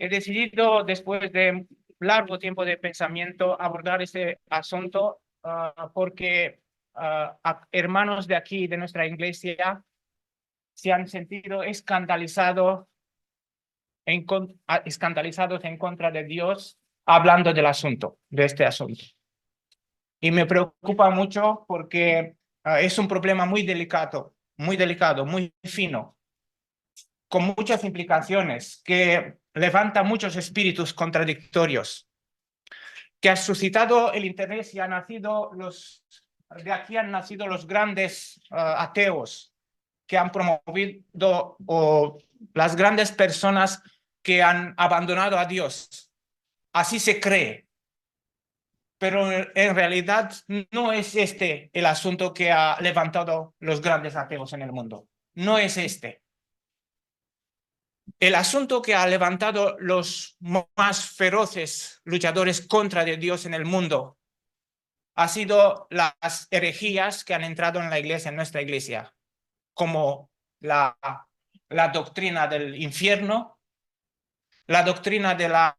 He decidido, después de largo tiempo de pensamiento, abordar este asunto porque hermanos de aquí, de nuestra iglesia, se han sentido escandalizados en contra de Dios hablando del asunto, de este asunto. Y me preocupa mucho porque es un problema muy delicado, muy fino, con muchas implicaciones, que levanta muchos espíritus contradictorios, que ha suscitado el interés y de aquí han nacido los grandes ateos que han promovido, o las grandes personas que han abandonado a Dios. Así se cree, pero en realidad no es este el asunto que ha levantado los grandes ateos en el mundo. No es este. El asunto que ha levantado los más feroces luchadores contra de Dios en el mundo ha sido las herejías que han entrado en la iglesia, en nuestra iglesia, como la doctrina del infierno, la doctrina de la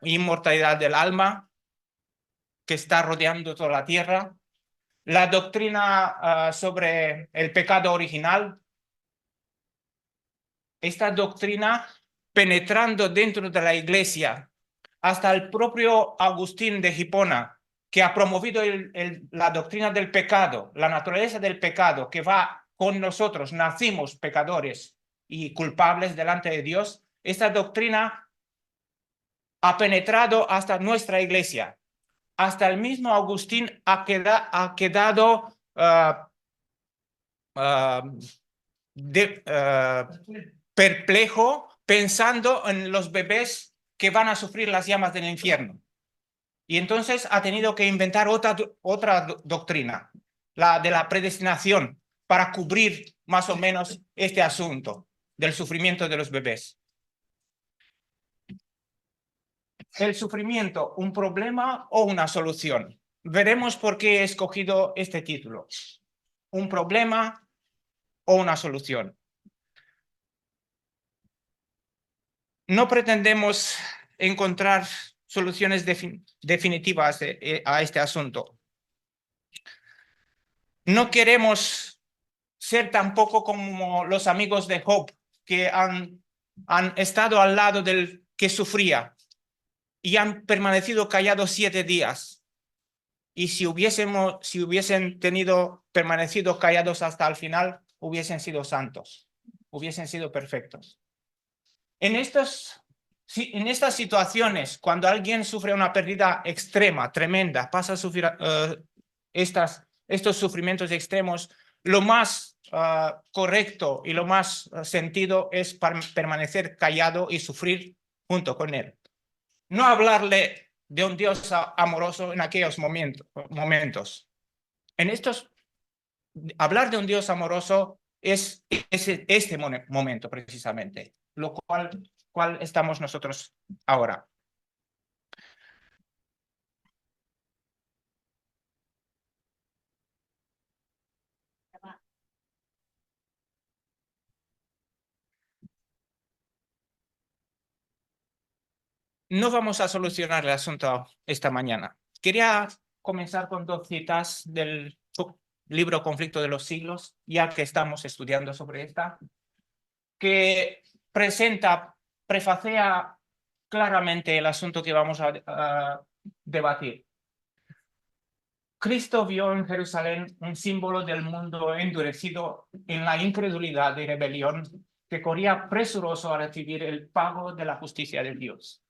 inmortalidad del alma que está rodeando toda la tierra, la doctrina sobre el pecado original. Esta doctrina penetrando dentro de la iglesia, hasta el propio Agustín de Hipona, que ha promovido la doctrina del pecado, la naturaleza del pecado, que va con nosotros, nacimos pecadores y culpables delante de Dios. Esta doctrina ha penetrado hasta nuestra iglesia. Hasta el mismo Agustín ha quedado perplejo pensando en los bebés que van a sufrir las llamas del infierno. Y entonces ha tenido que inventar otra doctrina, la de la predestinación, para cubrir más o menos este asunto del sufrimiento de los bebés. ¿El sufrimiento un problema o una solución? Veremos por qué he escogido este título. ¿Un problema o una solución? No pretendemos encontrar soluciones definitivas a este asunto. No queremos ser tampoco como los amigos de Job, que han estado al lado del que sufría y han permanecido callados 7 días. Y si hubiesen permanecido callados hasta el final, hubiesen sido santos, hubiesen sido perfectos. En estas situaciones, cuando alguien sufre una pérdida extrema, tremenda, pasa a sufrir estos sufrimientos extremos, lo más correcto y lo más sentido es permanecer callado y sufrir junto con él. No hablarle de un Dios amoroso en aquellos momentos. Hablar de un Dios amoroso es este momento precisamente, lo cual estamos nosotros ahora. No vamos a solucionar el asunto esta mañana. Quería comenzar con 2 citas del libro Conflicto de los Siglos, ya que estamos estudiando sobre esta, que prefacea claramente el asunto que vamos a debatir. Cristo vio en Jerusalén un símbolo del mundo endurecido en la incredulidad y rebelión, que corría presuroso a recibir el pago de la justicia de Dios.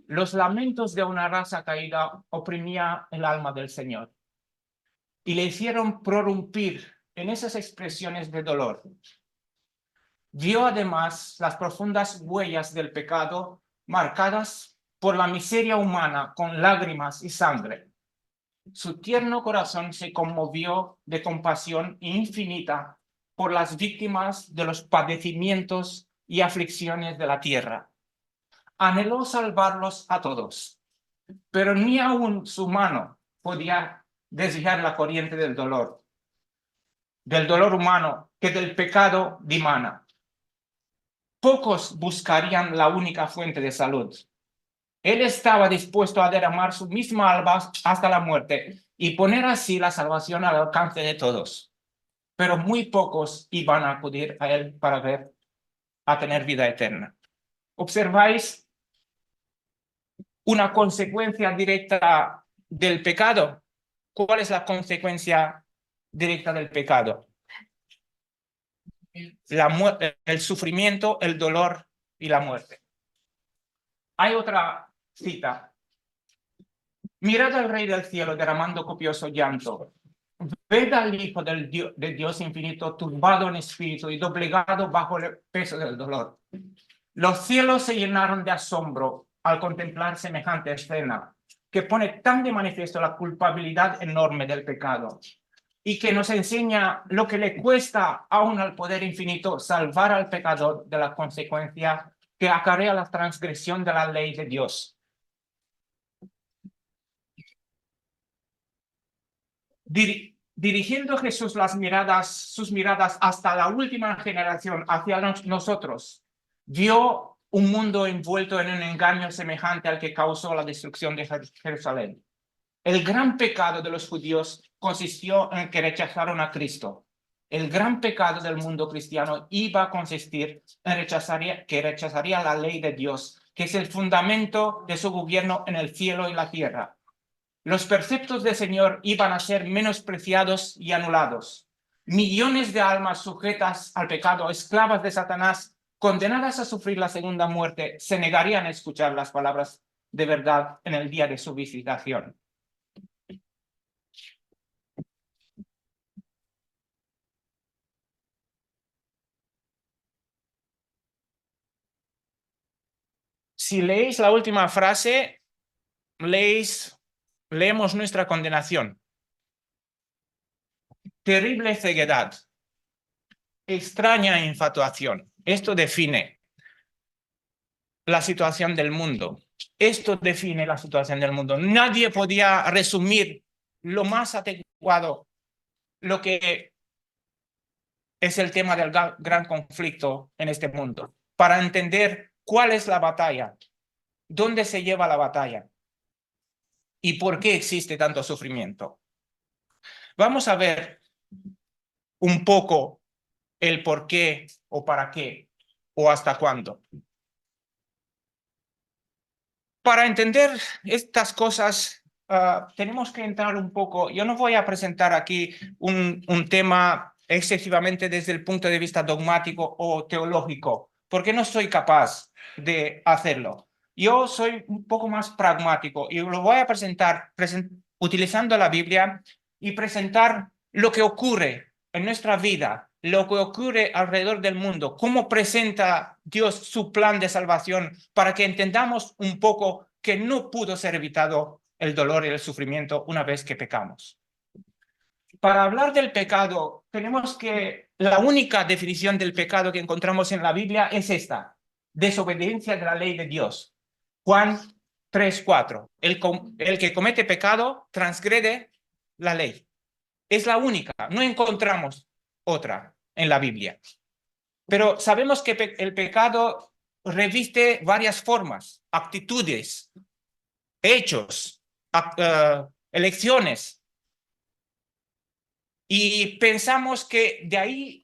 Los lamentos de una raza caída oprimían el alma del Señor y le hicieron prorrumpir en esas expresiones de dolor. Vio además las profundas huellas del pecado marcadas por la miseria humana con lágrimas y sangre. Su tierno corazón se conmovió de compasión infinita por las víctimas de los padecimientos y aflicciones de la tierra. Anheló salvarlos a todos, pero ni aun su mano podía desviar la corriente del dolor humano que del pecado dimana. pocos buscarían la única fuente de salud. Él estaba dispuesto a derramar su misma alma hasta la muerte y poner así la salvación al alcance de todos. Pero muy pocos iban a acudir a él a tener vida eterna. ¿Observáis una consecuencia directa del pecado? ¿Cuál es la consecuencia directa del pecado? El sufrimiento, el dolor y la muerte. Hay otra cita. Mirad al Rey del cielo derramando copioso llanto. Ved al Hijo de Dios infinito turbado en espíritu y doblegado bajo el peso del dolor. Los cielos se llenaron de asombro al contemplar semejante escena, que pone tan de manifiesto la culpabilidad enorme del pecado y que nos enseña lo que le cuesta aún al poder infinito salvar al pecador de la consecuencia que acarrea la transgresión de la ley de Dios. Dirigiendo Jesús sus miradas hasta la última generación, hacia nosotros, vio un mundo envuelto en un engaño semejante al que causó la destrucción de Jerusalén. El gran pecado de los judíos consistió en que rechazaron a Cristo. El gran pecado del mundo cristiano iba a consistir en que rechazaría la ley de Dios, que es el fundamento de su gobierno en el cielo y la tierra. Los preceptos del Señor iban a ser menospreciados y anulados. Millones de almas sujetas al pecado, esclavas de Satanás, condenadas a sufrir la segunda muerte, se negarían a escuchar las palabras de verdad en el día de su visitación. Si leéis la última frase, leemos nuestra condenación. Terrible ceguedad, extraña infatuación. Esto define la situación del mundo. Esto define la situación del mundo. Nadie podía resumir lo más adecuado lo que es el tema del gran conflicto en este mundo, para entender cuál es la batalla, dónde se lleva la batalla y por qué existe tanto sufrimiento. Vamos a ver un poco el por qué o para qué o hasta cuándo. Para entender estas cosas, tenemos que entrar un poco. Yo no voy a presentar aquí un tema excesivamente desde el punto de vista dogmático o teológico, porque no soy capaz de hacerlo. Yo soy un poco más pragmático y lo voy a presentar utilizando la Biblia y presentar lo que ocurre en nuestra vida, lo que ocurre alrededor del mundo, cómo presenta Dios su plan de salvación para que entendamos un poco que no pudo ser evitado el dolor y el sufrimiento una vez que pecamos. Para hablar del pecado, tenemos que la única definición del pecado que encontramos en la Biblia es esta: desobediencia de la ley de Dios. Juan 3:4. El que comete pecado transgrede la ley. Es la única, no encontramos otra en la Biblia. Pero sabemos que el pecado reviste varias formas, actitudes, hechos, elecciones. Y pensamos que de ahí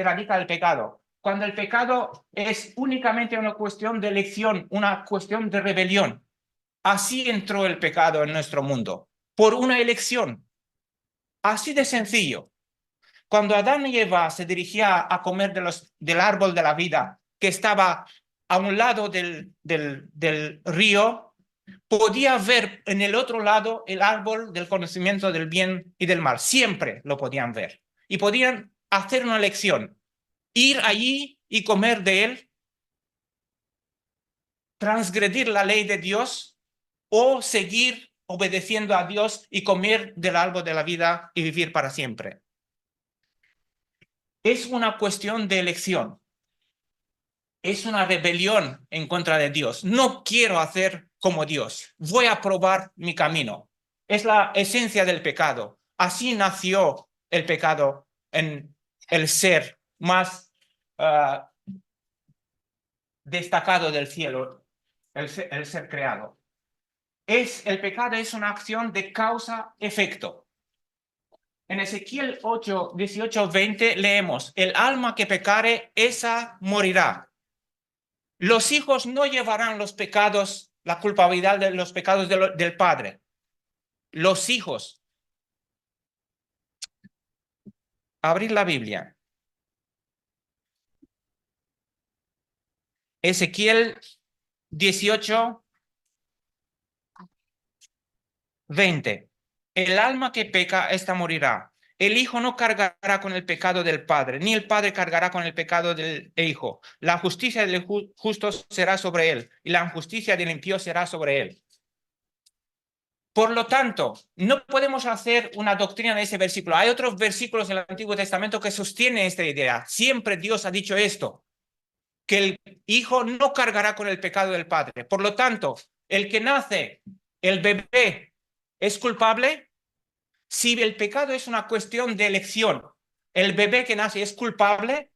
radica el pecado, cuando el pecado es únicamente una cuestión de elección, una cuestión de rebelión. Así entró el pecado en nuestro mundo, por una elección. Así de sencillo. Cuando Adán y Eva se dirigían a comer del árbol de la vida, que estaba a un lado del río, podía ver en el otro lado el árbol del conocimiento del bien y del mal. Siempre lo podían ver. Y podían hacer una elección: ir allí y comer de él, transgredir la ley de Dios, o seguir obedeciendo a Dios y comer del árbol de la vida y vivir para siempre. Es una cuestión de elección. Es una rebelión en contra de Dios. No quiero hacer como Dios. Voy a probar mi camino. Es la esencia del pecado. Así nació el pecado en el ser más destacado del cielo, el ser creado. El pecado es una acción de causa-efecto. En Ezequiel 8, 18, 20 leemos, el alma que pecare, esa morirá. Los hijos no llevarán los pecados, la culpabilidad de los pecados del padre. Los hijos. Abrir la Biblia. Ezequiel 18, 20. El alma que peca, esta morirá. El hijo no cargará con el pecado del padre, ni el padre cargará con el pecado del hijo. La justicia del justo será sobre él, y la injusticia del impío será sobre él. Por lo tanto, no podemos hacer una doctrina de ese versículo. Hay otros versículos del Antiguo Testamento que sostienen esta idea. Siempre Dios ha dicho esto, que el hijo no cargará con el pecado del padre. Por lo tanto, el que nace, el bebé, ¿es culpable? Si el pecado es una cuestión de elección, el bebé que nace es culpable,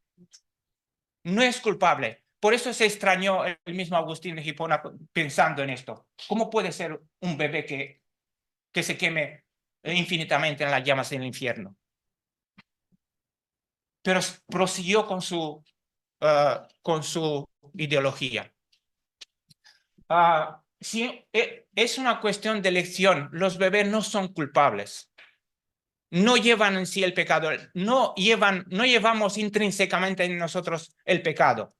no es culpable. Por eso se extrañó el mismo Agustín de Hipona pensando en esto. ¿Cómo puede ser un bebé que se queme infinitamente en las llamas del infierno? Pero prosiguió con su ideología. Si es una cuestión de elección, los bebés no son culpables. No llevan en sí el pecado, no llevamos intrínsecamente en nosotros el pecado.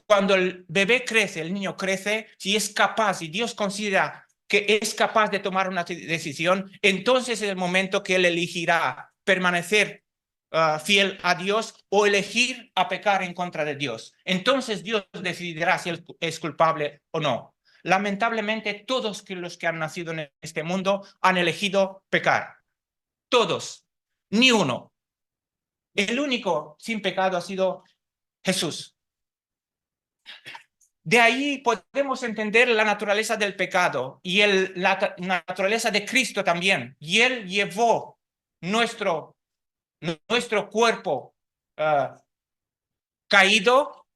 Cuando el bebé crece, el niño crece, si es capaz, y Dios considera que es capaz de tomar una decisión, entonces es el momento que él elegirá permanecer fiel a Dios o elegir a pecar en contra de Dios. Entonces Dios decidirá si él es culpable o no. Lamentablemente, todos los que han nacido en este mundo han elegido pecar. Todos, ni uno. El único sin pecado ha sido Jesús. De ahí podemos entender la naturaleza del pecado y la naturaleza de Cristo también. Y Él llevó nuestro cuerpo caído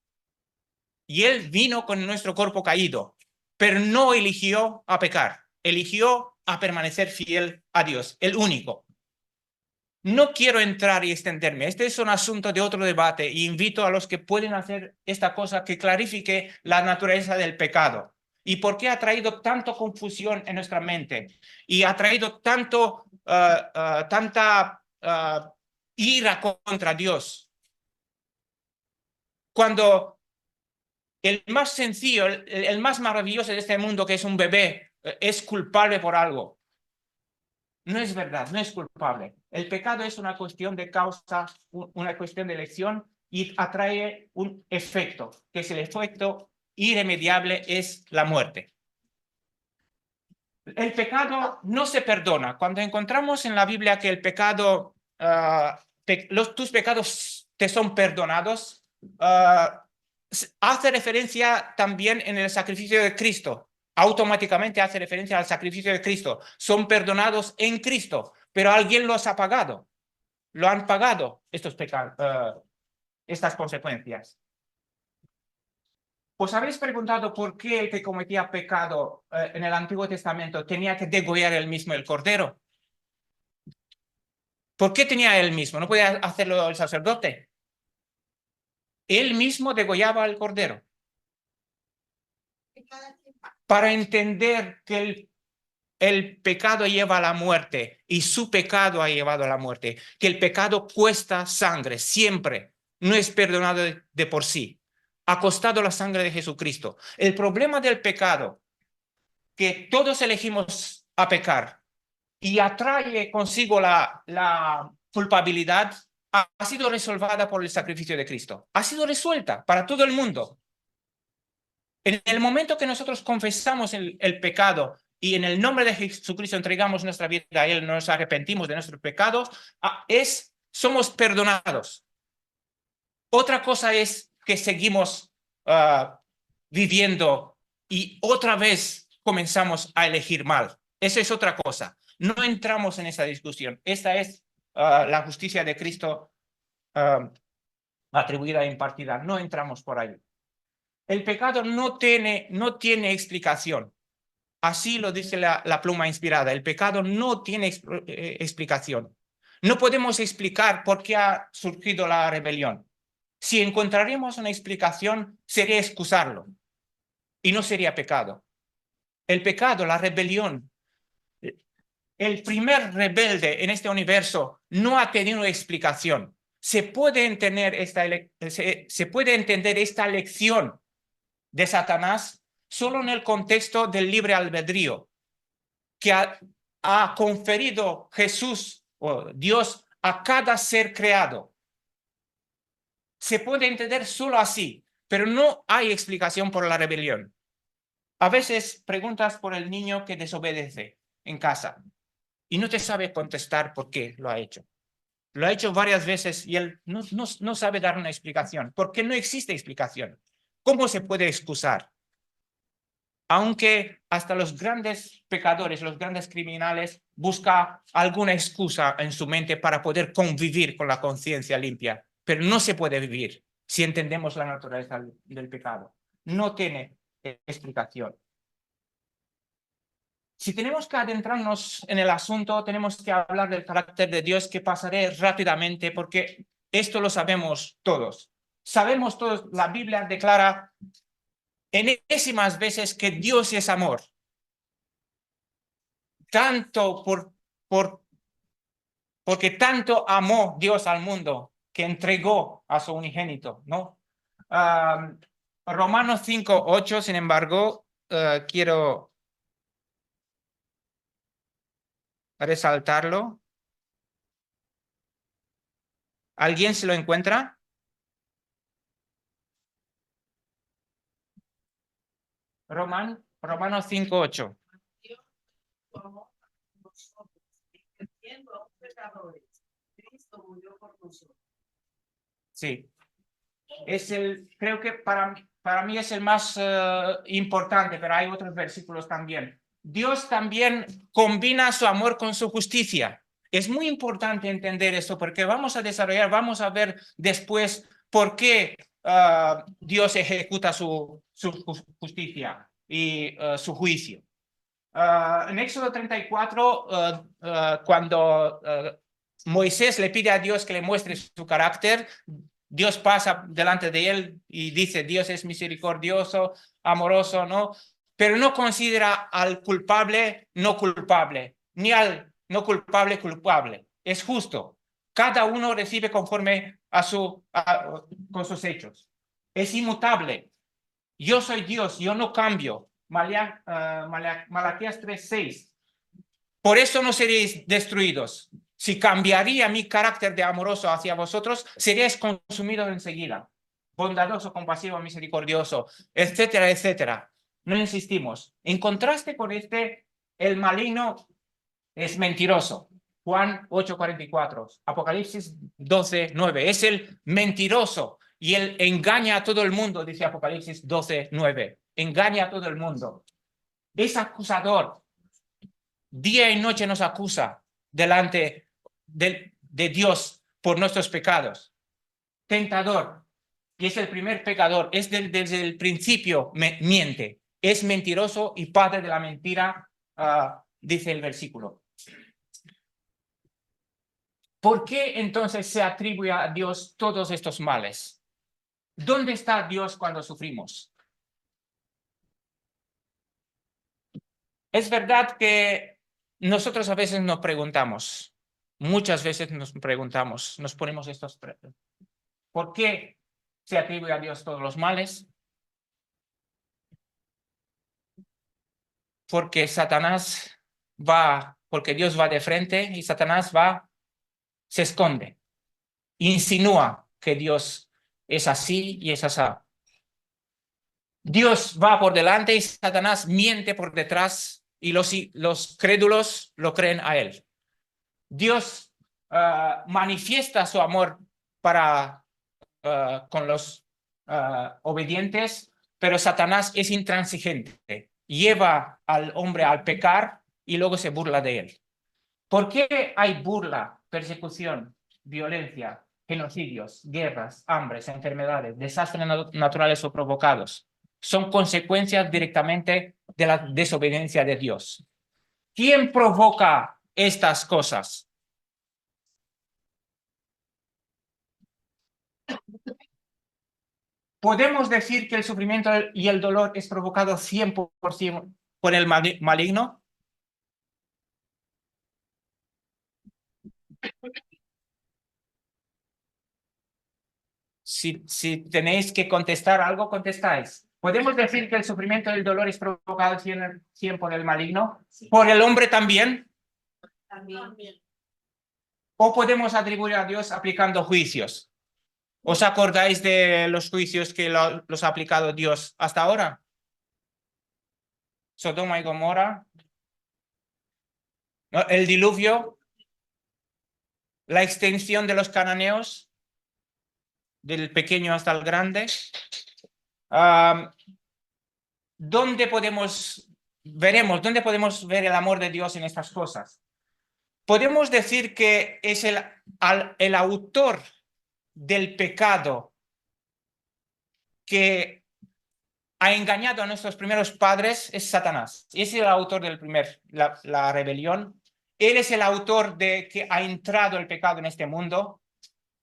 y Él vino con nuestro cuerpo caído, pero no eligió a pecar, eligió a permanecer fiel a Dios, el único. No quiero entrar y extenderme. Este es un asunto de otro debate y invito a los que pueden hacer esta cosa que clarifique la naturaleza del pecado y por qué ha traído tanta confusión en nuestra mente y ha traído tanta ira contra Dios. Cuando el más sencillo, el más maravilloso de este mundo, que es un bebé, es culpable por algo. No es verdad, no es culpable. El pecado es una cuestión de causa, una cuestión de elección y atrae un efecto, que es el efecto irremediable, es la muerte. El pecado no se perdona. Cuando encontramos en la Biblia que el pecado, tus pecados te son perdonados, hace referencia también en el sacrificio de Cristo. Automáticamente hace referencia al sacrificio de Cristo. Son perdonados en Cristo, pero alguien los ha pagado. Lo han pagado estos pecados, estas consecuencias. ¿Os habéis preguntado por qué el que cometía pecado en el Antiguo Testamento tenía que degollar él mismo el cordero? ¿Por qué tenía él mismo? ¿No podía hacerlo el sacerdote? Él mismo degollaba el cordero. Para entender que el pecado lleva a la muerte y su pecado ha llevado a la muerte, que el pecado cuesta sangre siempre, no es perdonado de por sí. Ha costado la sangre de Jesucristo. El problema del pecado, que todos elegimos a pecar y atrae consigo la culpabilidad, ha sido resolvida por el sacrificio de Cristo. Ha sido resuelta para todo el mundo. En el momento que nosotros confesamos el pecado y en el nombre de Jesucristo entregamos nuestra vida a Él, nos arrepentimos de nuestros pecados, somos perdonados. Otra cosa es que seguimos viviendo y otra vez comenzamos a elegir mal. Esa es otra cosa. No entramos en esa discusión. Esta es la justicia de Cristo atribuida e impartida. No entramos por ahí. El pecado no tiene explicación. Así lo dice la pluma inspirada. El pecado no tiene explicación. No podemos explicar por qué ha surgido la rebelión. Si encontraríamos una explicación, sería excusarlo y no sería pecado. El pecado, la rebelión, el primer rebelde en este universo no ha tenido explicación. Se puede entender esta lección de Satanás solo en el contexto del libre albedrío que ha conferido Jesús o Dios a cada ser creado. Se puede entender solo así, pero no hay explicación por la rebelión. A veces preguntas por el niño que desobedece en casa y no te sabe contestar por qué lo ha hecho. Lo ha hecho varias veces y él no sabe dar una explicación, porque no existe explicación. ¿Cómo se puede excusar? Aunque hasta los grandes pecadores, los grandes criminales, buscan alguna excusa en su mente para poder convivir con la conciencia limpia, pero no se puede vivir si entendemos la naturaleza del pecado. No tiene explicación. Si tenemos que adentrarnos en el asunto, tenemos que hablar del carácter de Dios, que pasaré rápidamente porque esto lo sabemos todos. Sabemos todos, la Biblia declara enésimas veces que Dios es amor. Tanto porque tanto amó Dios al mundo que entregó a su unigénito, ¿no? Romanos 5:8, sin embargo, quiero resaltarlo. ¿Alguien se lo encuentra? Romanos 5:8. Sí, creo que para mí es el más importante, pero hay otros versículos también. Dios también combina su amor con su justicia. Es muy importante entender esto porque vamos a ver después por qué Dios ejecuta su justicia y su juicio. En Éxodo 34, cuando Moisés le pide a Dios que le muestre su carácter, Dios pasa delante de él y dice, Dios es misericordioso, amoroso, ¿no? Pero no considera al culpable no culpable, ni al no culpable culpable. Es justo. Cada uno recibe conforme con sus hechos. Es inmutable. Yo soy Dios, yo no cambio. Malaquías 3:6. Por eso no seréis destruidos. Si cambiaría mi carácter de amoroso hacia vosotros, seríais consumidos enseguida. Bondadoso, compasivo, misericordioso, etcétera, etcétera. No insistimos. En contraste con el maligno es mentiroso. Juan 8:44. Apocalipsis 12:9. Es el mentiroso y él engaña a todo el mundo, dice Apocalipsis 12:9. Engaña a todo el mundo. Es acusador. Día y noche nos acusa delante de Dios por nuestros pecados. Tentador. Y es el primer pecador. Es desde el principio miente. Es mentiroso y padre de la mentira, dice el versículo. ¿Por qué entonces se atribuye a Dios todos estos males? ¿Dónde está Dios cuando sufrimos? Es verdad que nosotros a veces nos preguntamos, muchas veces nos preguntamos, nos ponemos estos preguntas. ¿Por qué se atribuye a Dios todos los males? Porque porque Dios va de frente y Satanás se esconde, insinúa que Dios es así y es así. Dios va por delante y Satanás miente por detrás y los crédulos lo creen a él. Dios manifiesta su amor con los obedientes, pero Satanás es intransigente. Lleva al hombre al pecar y luego se burla de él. ¿Por qué hay burla, persecución, violencia, genocidios, guerras, hambres, enfermedades, desastres naturales o provocados? son consecuencias directamente de la desobediencia de Dios. ¿Quién provoca estas cosas? ¿Podemos decir que el sufrimiento y el dolor es provocado 100% por el maligno? Si tenéis que contestar algo, contestáis. ¿Podemos decir que el sufrimiento y el dolor es provocado 100% por el maligno? Sí. ¿Por el hombre también? También. ¿O podemos atribuir a Dios aplicando juicios? ¿Os acordáis de los juicios que los ha aplicado Dios hasta ahora? Sodoma y Gomorra, ¿no? El diluvio, la extensión de los cananeos, del pequeño hasta el grande. ¿Dónde podemos ver el amor de Dios en estas cosas? Podemos decir que es el autor del pecado que ha engañado a nuestros primeros padres, es Satanás. Es el autor del la rebelión. Él es el autor de que ha entrado el pecado en este mundo,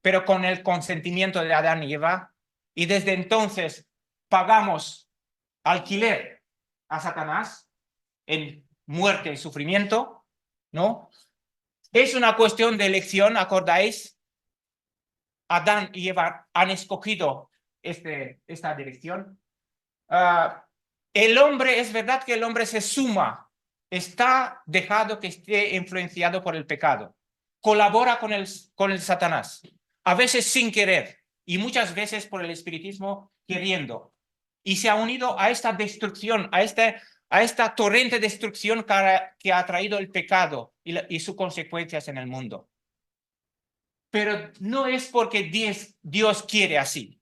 pero con el consentimiento de Adán y Eva. Y desde entonces pagamos alquiler a Satanás en muerte y sufrimiento, ¿no? Es una cuestión de elección, ¿acordáis? Adán y Eva han escogido esta dirección. El hombre, es verdad que el hombre se suma, está dejado que esté influenciado por el pecado, colabora con el Satanás, a veces sin querer y muchas veces por el espiritismo queriendo, y se ha unido a esta destrucción, a esta torrente de destrucción que ha traído el pecado y sus consecuencias en el mundo. Pero no es porque Dios quiere así.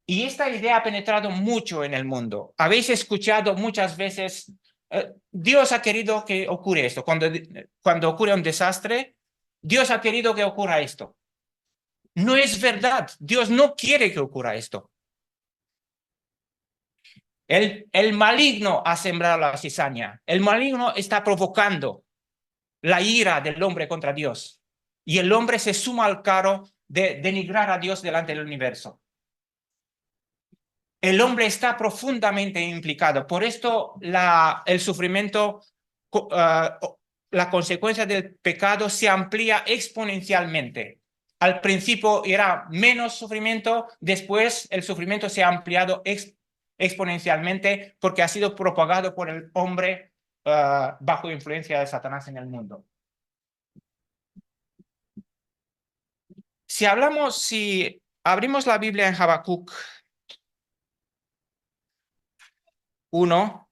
Y esta idea ha penetrado mucho en el mundo. Habéis escuchado muchas veces, Dios ha querido que ocurra esto. Cuando ocurre un desastre, Dios ha querido que ocurra esto. No es verdad. Dios no quiere que ocurra esto. El maligno ha sembrado la cizaña. El maligno está provocando la ira del hombre contra Dios. Y el hombre se suma al carro de denigrar a Dios delante del universo. El hombre está profundamente implicado. Por esto el sufrimiento, la consecuencia del pecado se amplía exponencialmente. Al principio era menos sufrimiento, después el sufrimiento se ha ampliado exponencialmente porque ha sido propagado por el hombre bajo influencia de Satanás en el mundo. Si abrimos la Biblia en Habacuc 1,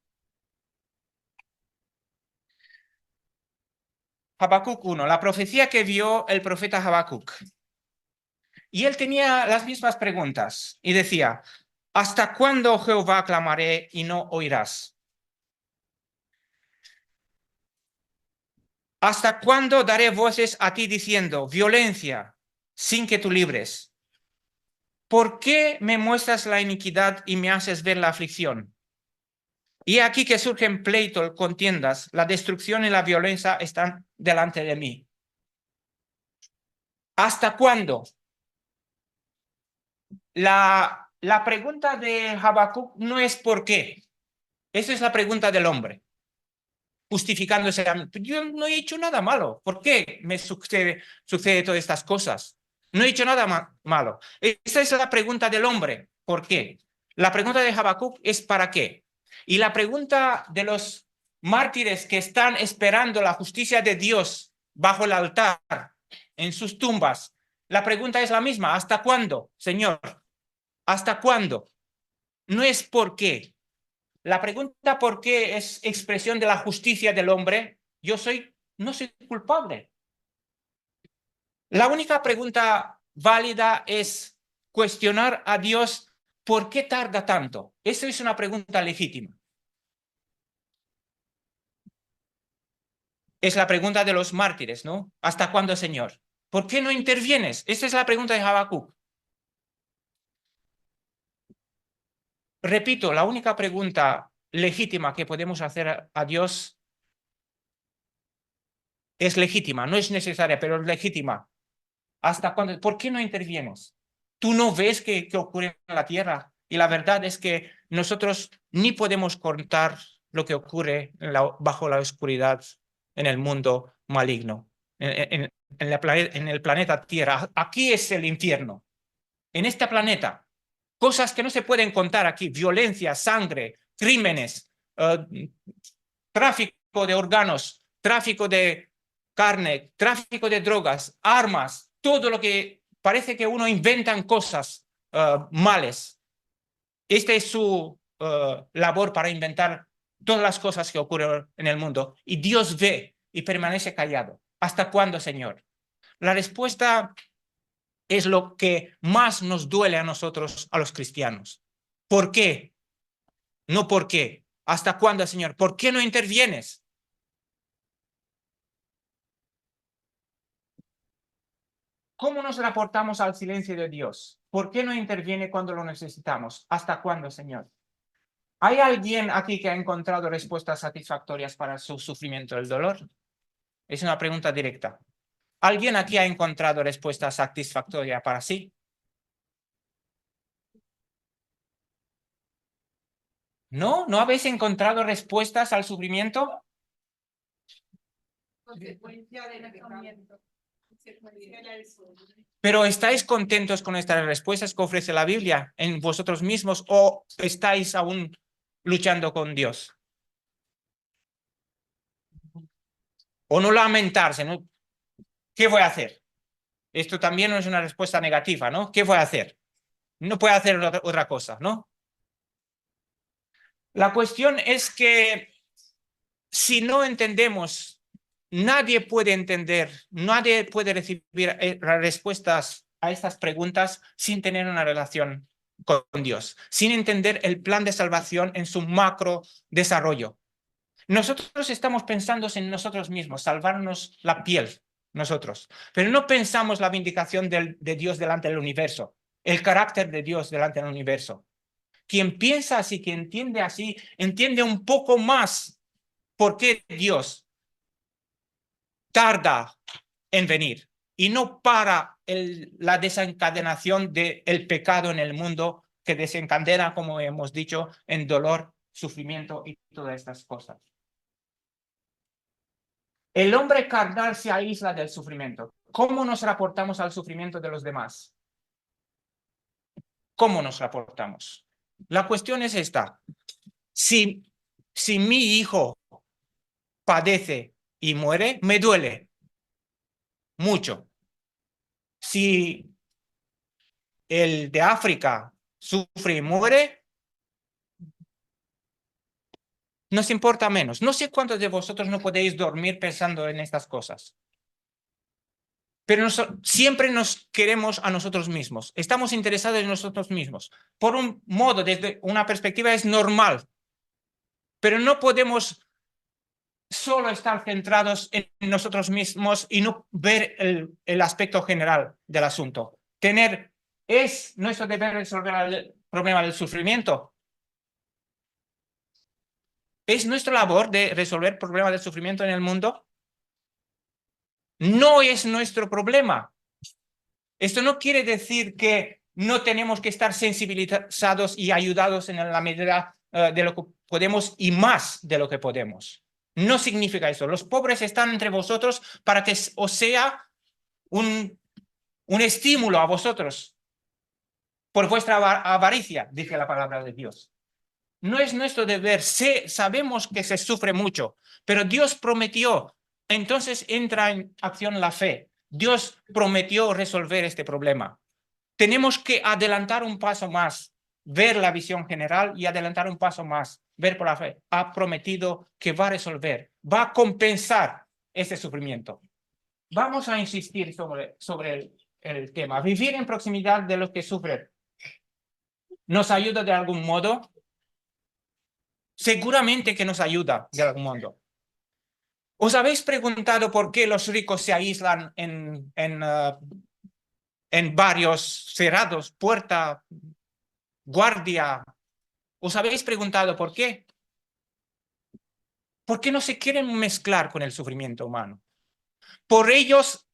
Habacuc 1, la profecía que vio el profeta Habacuc. Y él tenía las mismas preguntas y decía, ¿hasta cuándo, Jehová, clamaré y no oirás? ¿Hasta cuándo daré voces a ti diciendo violencia sin que tú libres? ¿Por qué me muestras la iniquidad y me haces ver la aflicción? Y aquí que surgen pleitos, contiendas, la destrucción y la violencia están delante de mí. ¿Hasta cuándo? La pregunta de Habacuc no es por qué. Esa es la pregunta del hombre, justificándose. Yo no he hecho nada malo. ¿Por qué me sucede todas estas cosas? No he hecho nada malo. Esa es la pregunta del hombre. ¿Por qué? La pregunta de Habacuc es ¿para qué? Y la pregunta de los mártires que están esperando la justicia de Dios bajo el altar, en sus tumbas, la pregunta es la misma. ¿Hasta cuándo, Señor? ¿Hasta cuándo? No es por qué. La pregunta por qué es expresión de la justicia del hombre. No soy culpable. La única pregunta válida es cuestionar a Dios por qué tarda tanto. Esa es una pregunta legítima. Es la pregunta de los mártires, ¿no? ¿Hasta cuándo, Señor? ¿Por qué no intervienes? Esa es la pregunta de Habacuc. repito, la única pregunta legítima que podemos hacer a Dios es legítima, no es necesaria, pero es legítima. ¿Hasta cuándo? ¿Por qué no intervienes? ¿Tú no ves qué ocurre en la tierra? Y la verdad es que nosotros ni podemos contar lo que ocurre bajo la oscuridad en el mundo maligno, en el planeta Tierra. Aquí es el infierno. En este planeta, cosas que no se pueden contar aquí: violencia, sangre, crímenes, tráfico de órganos, tráfico de carne, tráfico de drogas, armas, todo lo que parece que uno inventan cosas males. Esta es su labor, para inventar todas las cosas que ocurren en el mundo. Y Dios ve y permanece callado. ¿Hasta cuándo, Señor? La respuesta es lo que más nos duele a nosotros, a los cristianos. ¿Por qué? No por qué. ¿Hasta cuándo, Señor? ¿Por qué no intervienes? ¿Cómo nos reportamos al silencio de Dios? ¿Por qué no interviene cuando lo necesitamos? ¿Hasta cuándo, Señor? ¿Hay alguien aquí que ha encontrado respuestas satisfactorias para su sufrimiento, el dolor? Es una pregunta directa. ¿Alguien aquí ha encontrado respuesta satisfactoria para sí? ¿No? ¿No habéis encontrado respuestas al sufrimiento? Consecuencia del pecado. Consecuencia del sufrimiento. ¿Pero estáis contentos con estas respuestas que ofrece la Biblia en vosotros mismos, o estáis aún luchando con Dios? O no lamentarse, ¿no? ¿Qué voy a hacer? Esto también no es una respuesta negativa, ¿no? ¿Qué voy a hacer? No puedo hacer otra cosa, ¿no? La cuestión es que si no entendemos, nadie puede entender, nadie puede recibir respuestas a estas preguntas sin tener una relación con Dios, sin entender el plan de salvación en su macro desarrollo. Nosotros estamos pensando en nosotros mismos, salvarnos la piel, nosotros, pero no pensamos la vindicación de Dios delante del universo, el carácter de Dios delante del universo. Quien piensa así, quien entiende así, entiende un poco más por qué Dios tarda en venir y no para la desencadenación del pecado en el mundo, que desencadena, como hemos dicho, en dolor, sufrimiento y todas estas cosas. El hombre carnal se aísla del sufrimiento. ¿Cómo nos reportamos al sufrimiento de los demás? ¿Cómo nos reportamos? La cuestión es esta. Si mi hijo padece y muere, me duele mucho. Si el de África sufre y muere, nos importa menos. No sé cuántos de vosotros no podéis dormir pensando en estas cosas. Pero siempre nos queremos a nosotros mismos. Estamos interesados en nosotros mismos. Por un modo, desde una perspectiva, es normal. Pero no podemos solo estar centrados en nosotros mismos y no ver el aspecto general del asunto. ¿Es nuestro deber resolver el problema del sufrimiento? ¿Es nuestra labor de resolver problemas del sufrimiento en el mundo? No es nuestro problema. Esto no quiere decir que no tenemos que estar sensibilizados y ayudados en la medida de lo que podemos y más de lo que podemos. No significa eso. Los pobres están entre vosotros para que os sea un estímulo a vosotros por vuestra avaricia, dice la palabra de Dios. No es nuestro deber. Sabemos que se sufre mucho, pero Dios prometió. Entonces entra en acción la fe. Dios prometió resolver este problema. Tenemos que adelantar un paso más, ver la visión general y adelantar un paso más, ver por la fe. Ha prometido que va a resolver, va a compensar ese sufrimiento. Vamos a insistir sobre el tema. Vivir en proximidad de los que sufren ¿nos ayuda de algún modo? Seguramente que nos ayuda de algún modo. ¿Os habéis preguntado por qué los ricos se aíslan en barrios cerrados, puerta, guardia, ¿Os habéis preguntado por qué? ¿Por qué no se quieren mezclar con el sufrimiento humano? Por ellos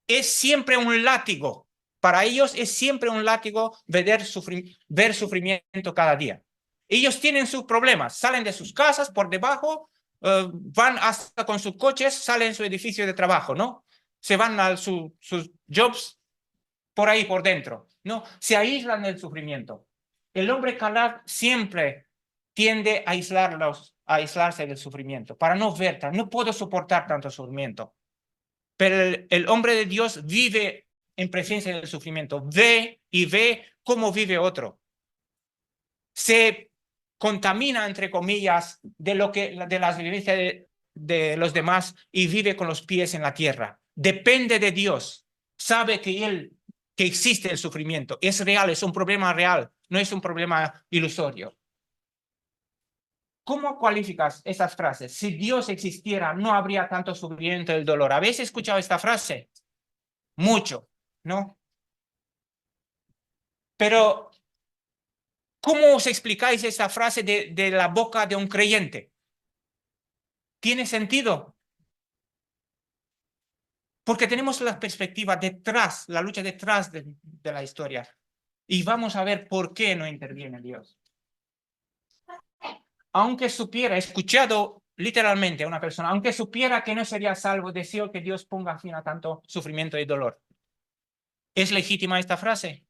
es siempre un látigo. Para ellos es siempre un látigo ver sufrimiento cada día. Ellos tienen sus problemas, salen de sus casas por debajo, van hasta con sus coches, salen en su edificio de trabajo, ¿no? Se van a sus jobs por ahí, por dentro, ¿no? Se aíslan del sufrimiento. El hombre carnal siempre tiende a aislarse del sufrimiento, para no ver, no puedo soportar tanto sufrimiento. Pero el hombre de Dios vive en presencia del sufrimiento, ve y ve cómo vive otro. Se contamina, entre comillas, de las vivencias de los demás y vive con los pies en la tierra. Depende de Dios. Sabe que existe el sufrimiento. Es real, es un problema real, no es un problema ilusorio. ¿Cómo cualificas esas frases? Si Dios existiera, no habría tanto sufrimiento y dolor. ¿Habéis escuchado esta frase? Mucho, ¿no? Pero, ¿cómo os explicáis esta frase de la boca de un creyente? ¿Tiene sentido? Porque tenemos la perspectiva detrás, la lucha detrás de la historia. Y vamos a ver por qué no interviene Dios. Aunque supiera, he escuchado literalmente a una persona, aunque supiera que no sería salvo, deseo que Dios ponga fin a tanto sufrimiento y dolor. ¿Es legítima esta frase?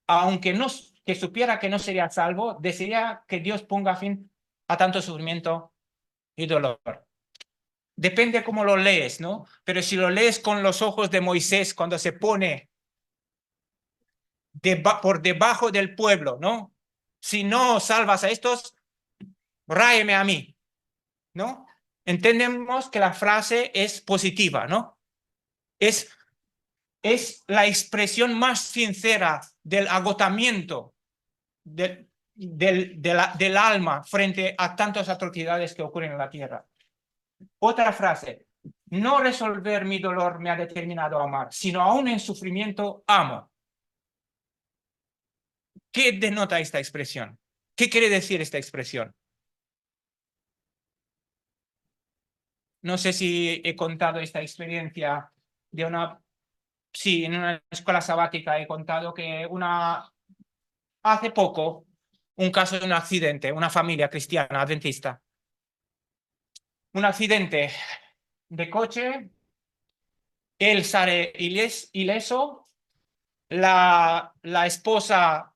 Aunque que supiera que no sería salvo, desearía que Dios ponga fin a tanto sufrimiento y dolor. Depende cómo lo lees, ¿no? Pero si lo lees con los ojos de Moisés cuando se pone por debajo del pueblo, ¿no? Si no salvas a estos, ráyeme a mí, ¿no? Entendemos que la frase es positiva, ¿no? Es la expresión más sincera del agotamiento del alma frente a tantas atrocidades que ocurren en la tierra. Otra frase, no resolver mi dolor me ha determinado a amar, sino aún en sufrimiento amo. ¿Qué denota esta expresión? ¿Qué quiere decir esta expresión? No sé si he contado esta experiencia de sí, en una escuela sabática he contado que hace poco, un caso de un accidente, una familia cristiana adventista. Un accidente de coche, él sale ileso, la esposa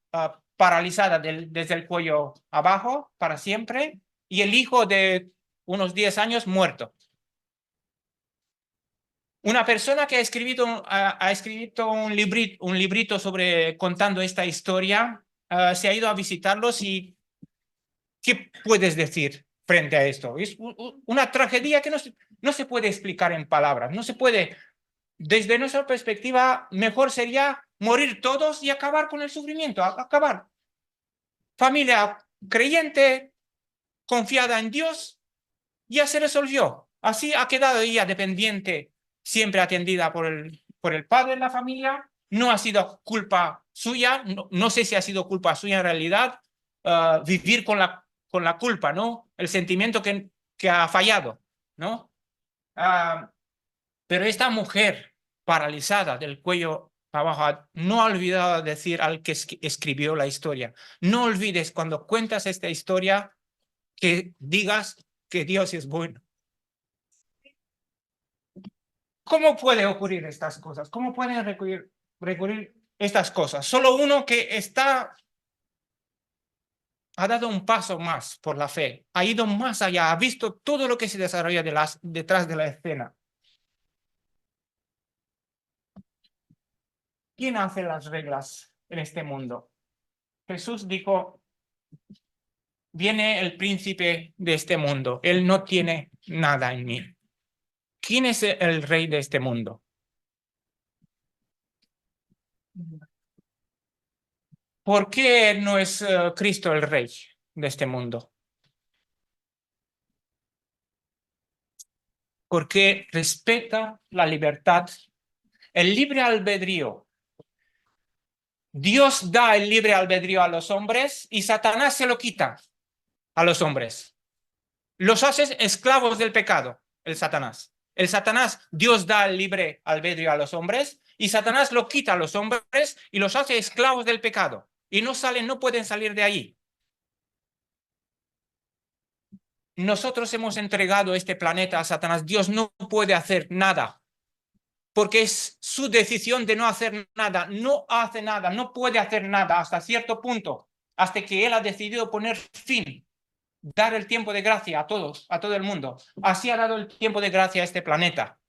paralizada desde el cuello abajo para siempre y el hijo de unos 10 años muerto. Una persona que ha escrito un librito sobre contando esta historia, se ha ido a visitarlos y ¿qué puedes decir frente a esto? Es una tragedia que no se puede explicar en palabras, no se puede. Desde nuestra perspectiva, mejor sería morir todos y acabar con el sufrimiento, acabar. Familia creyente, confiada en Dios, ya se resolvió. Así ha quedado ella dependiente, siempre atendida por el padre de la familia. No ha sido culpa suya, no sé si ha sido culpa suya en realidad, vivir con la culpa, ¿no? El sentimiento que ha fallado, ¿no? Pero esta mujer paralizada del cuello abajo no ha olvidado decir al que escribió la historia. No olvides cuando cuentas esta historia que digas que Dios es bueno. ¿Cómo puede ocurrir estas cosas? ¿Cómo pueden recurrir estas cosas? Solo uno que ha dado un paso más por la fe, ha ido más allá, ha visto todo lo que se desarrolla detrás de la escena. ¿Quién hace las reglas en este mundo? Jesús dijo, viene el príncipe de este mundo, él no tiene nada en mí. ¿Quién es el rey de este mundo? ¿Por qué no es Cristo el rey de este mundo? Porque respeta la libertad, el libre albedrío Dios da el libre albedrío a los hombres y Satanás se lo quita a los hombres. Los hace esclavos del pecado, el Satanás. El Satanás, Dios da el libre albedrío a los hombres y Satanás lo quita a los hombres y los hace esclavos del pecado. Y no salen, no pueden salir de ahí. Nosotros hemos entregado este planeta a Satanás. Dios no puede hacer nada porque es su decisión de no hacer nada. No hace nada, no puede hacer nada hasta cierto punto, hasta que Él ha decidido poner fin, dar el tiempo de gracia a todos, a todo el mundo. Así ha dado el tiempo de gracia a este planeta.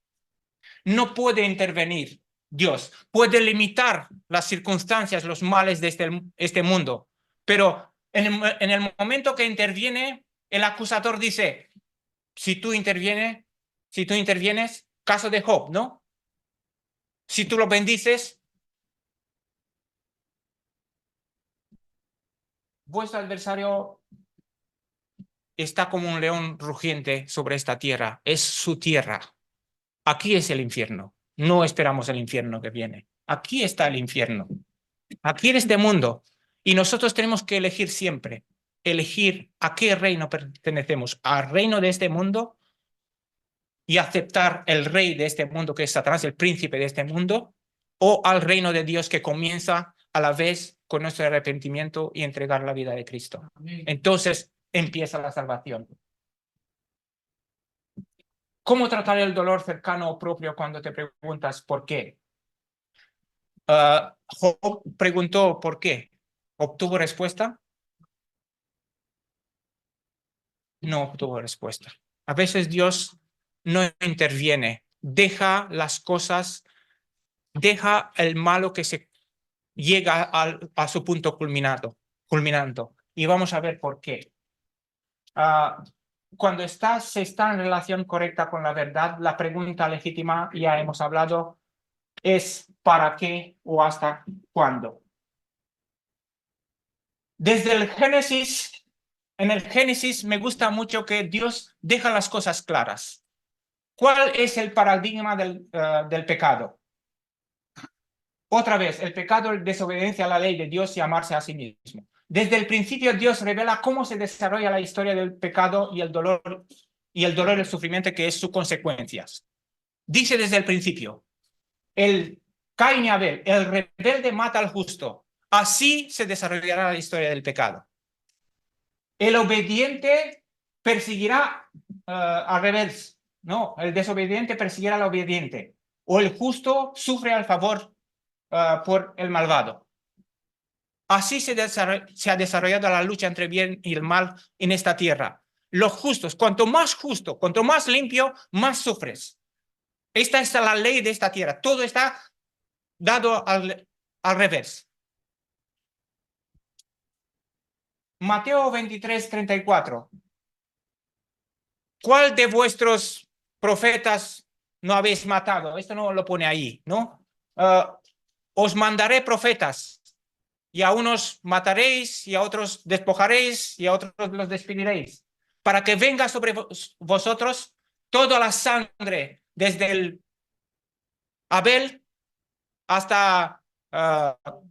No puede intervenir Dios, puede limitar las circunstancias, los males de este mundo, pero en el momento que interviene, el acusador dice, si tú intervienes, caso de Job, ¿no? Si tú lo bendices, vuestro adversario está como un león rugiente sobre esta tierra, es su tierra. Aquí es el infierno, no esperamos el infierno que viene. Aquí está el infierno, aquí en este mundo. Y nosotros tenemos que elegir siempre, elegir a qué reino pertenecemos, al reino de este mundo y aceptar el rey de este mundo, que es Satanás, el príncipe de este mundo, o al reino de Dios que comienza a la vez con nuestro arrepentimiento y entregar la vida de Cristo. Entonces empieza la salvación. ¿Cómo tratar el dolor cercano o propio cuando te preguntas por qué? Job preguntó por qué. ¿Obtuvo respuesta? No obtuvo respuesta. A veces Dios no interviene, deja las cosas, deja el malo que se llega a su punto culminando. Y vamos a ver por qué. Cuando se está en relación correcta con la verdad, la pregunta legítima, ya hemos hablado, es ¿para qué o hasta cuándo? Desde el Génesis, en el Génesis me gusta mucho que Dios deja las cosas claras. ¿Cuál es el paradigma del pecado? Otra vez, el pecado es desobediencia a la ley de Dios y amarse a sí mismo. Desde el principio Dios revela cómo se desarrolla la historia del pecado y el dolor y el sufrimiento que es sus consecuencias. Dice desde el principio, el Caín y Abel, el rebelde mata al justo. Así se desarrollará la historia del pecado. El obediente perseguirá al revés, ¿no? El desobediente perseguirá al obediente. O el justo sufre al favor por el malvado. Así se ha desarrollado la lucha entre bien y el mal en esta tierra. Los justos, cuanto más justo, cuanto más limpio, más sufres. Esta es la ley de esta tierra. Todo está dado al revés. Mateo 23:34. ¿Cuál de vuestros profetas no habéis matado? Esto no lo pone ahí, ¿no? Os mandaré profetas, y a unos mataréis, y a otros despojaréis, y a otros los despediréis, para que venga sobre vosotros toda la sangre, desde el Abel hasta...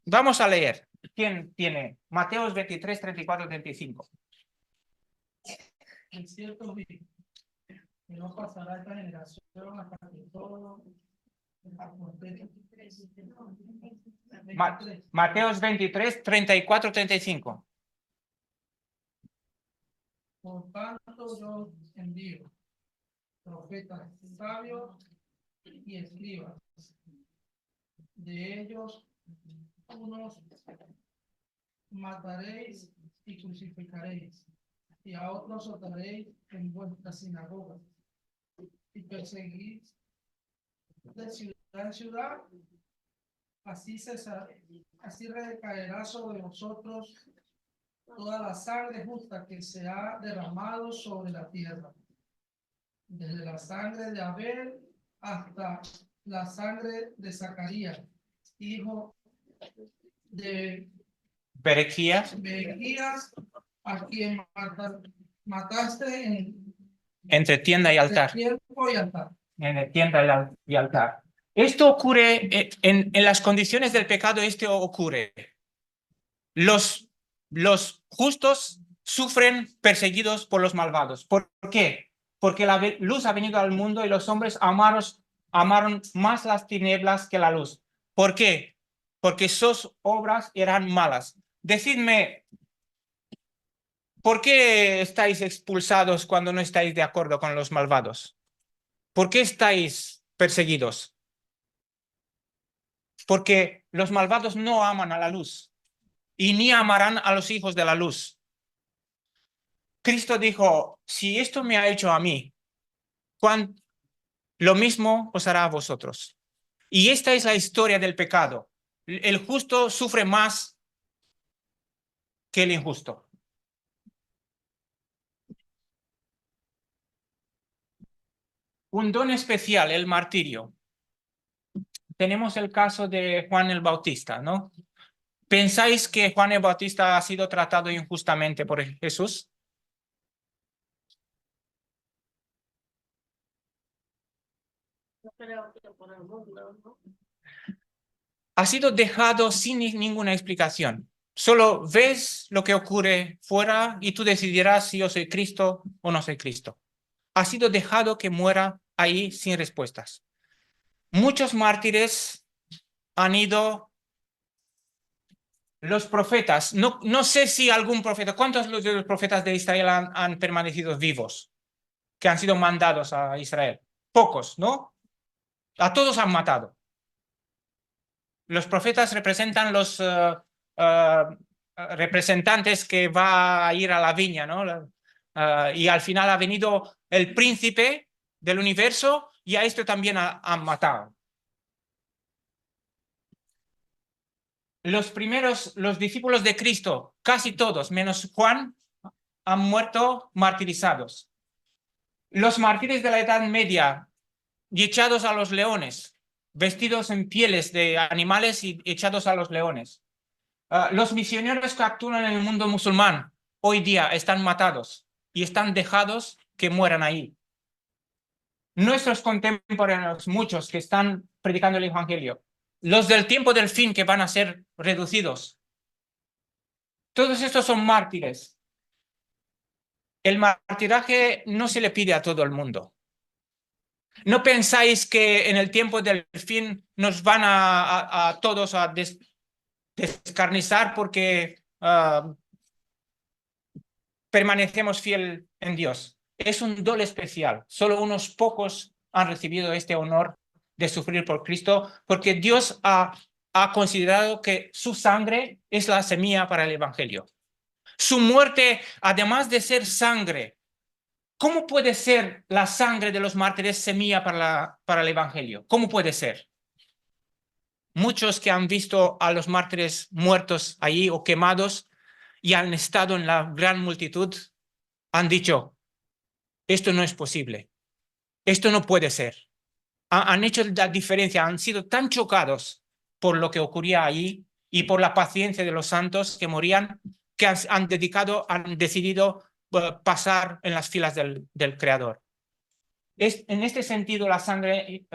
vamos a leer. ¿Quién tiene? Mateo 23, 34, 35. En cierto día, que no pasará esta generación hasta que todo Mateos 23, 34, 35. Por tanto, yo envío profetas sabios y escribas. De ellos, unos mataréis y crucificaréis, y a otros soltaréis en vuestras sinagogas, y perseguís de ciudad en ciudad. Así recaerá sobre vosotros toda la sangre justa que se ha derramado sobre la tierra, desde la sangre de Abel hasta la sangre de Zacarías, hijo de Berequías, a quien mataste entre tienda y altar. tiempo y altar. En tienda y altar. Esto ocurre en las condiciones del pecado, esto ocurre. Los justos sufren perseguidos por los malvados. ¿Por qué? Porque la luz ha venido al mundo y los hombres amaron más las tinieblas que la luz. ¿Por qué? Porque sus obras eran malas. Decidme, ¿por qué estáis expulsados cuando no estáis de acuerdo con los malvados? ¿Por qué estáis perseguidos? Porque los malvados no aman a la luz y ni amarán a los hijos de la luz. Cristo dijo, si esto me ha hecho a mí, lo mismo os hará a vosotros. Y esta es la historia del pecado. El justo sufre más que el injusto. Un don especial, el martirio. Tenemos el caso de Juan el Bautista, ¿no? ¿Pensáis que Juan el Bautista ha sido tratado injustamente por Jesús? No creo que por el mundo, ¿no? Ha sido dejado sin ninguna explicación. Solo ves lo que ocurre fuera y tú decidirás si yo soy Cristo o no soy Cristo. Ha sido dejado que muera ahí sin respuestas. Muchos mártires han ido, los profetas, no sé si algún profeta, ¿cuántos de los profetas de Israel han permanecido vivos? Que han sido mandados a Israel. Pocos, ¿no? A todos han matado. Los profetas representan los representantes que va a ir a la viña, ¿no? Y al final ha venido el príncipe del universo y a esto también han matado. Los discípulos de Cristo, casi todos, menos Juan, han muerto martirizados. Los mártires de la Edad Media, y echados a los leones, vestidos en pieles de animales y echados a los leones. Los misioneros que actúan en el mundo musulmán hoy día están matados y están dejados que mueran ahí. Nuestros contemporáneos, muchos que están predicando el Evangelio, los del tiempo del fin que van a ser reducidos, todos estos son mártires. El martiraje no se le pide a todo el mundo. ¿No pensáis que en el tiempo del fin nos van a todos a descarnizar porque permanecemos fiel en Dios? Es un don especial. Solo unos pocos han recibido este honor de sufrir por Cristo porque Dios ha considerado que su sangre es la semilla para el Evangelio. Su muerte, además de ser sangre, ¿cómo puede ser la sangre de los mártires semilla para el Evangelio? ¿Cómo puede ser? Muchos que han visto a los mártires muertos allí o quemados y han estado en la gran multitud, han dicho, esto no es posible, esto no puede ser. Han hecho la diferencia, han sido tan chocados por lo que ocurría allí y por la paciencia de los santos que morían, que han decidido pasar en las filas del Creador. En este sentido, la sangre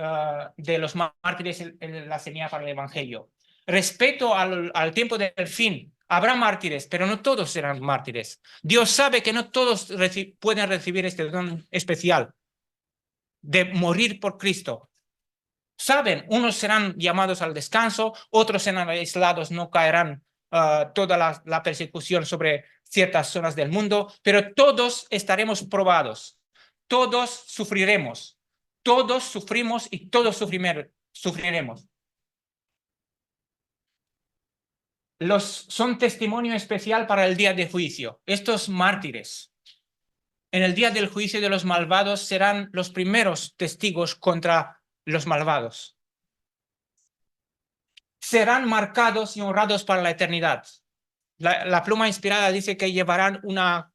de los mártires es la señal para el Evangelio. Respecto al tiempo del fin, habrá mártires, pero no todos serán mártires. Dios sabe que no todos pueden recibir este don especial de morir por Cristo. Saben, unos serán llamados al descanso, otros serán aislados, no caerán toda la persecución sobre ciertas zonas del mundo, pero todos estaremos probados. Todos sufriremos, todos sufrimos y todos sufriremos. Son testimonio especial para el día de juicio. Estos mártires, en el día del juicio de los malvados, serán los primeros testigos contra los malvados. Serán marcados y honrados para la eternidad. La pluma inspirada dice que llevarán una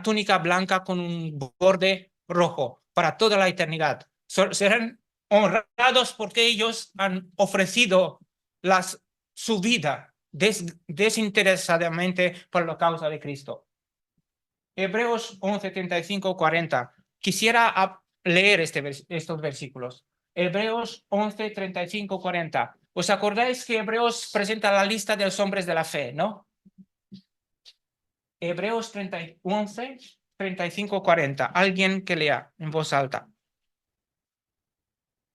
túnica blanca con un borde rojo para toda la eternidad. Serán honrados porque ellos han ofrecido su vida desinteresadamente por la causa de Cristo. Hebreos 11, 35, 40. Quisiera leer estos versículos. Hebreos 11, 35, 40. ¿Os acordáis que Hebreos presenta la lista de los hombres de la fe, no? Hebreos 11, 35, 40. Alguien que lea en voz alta.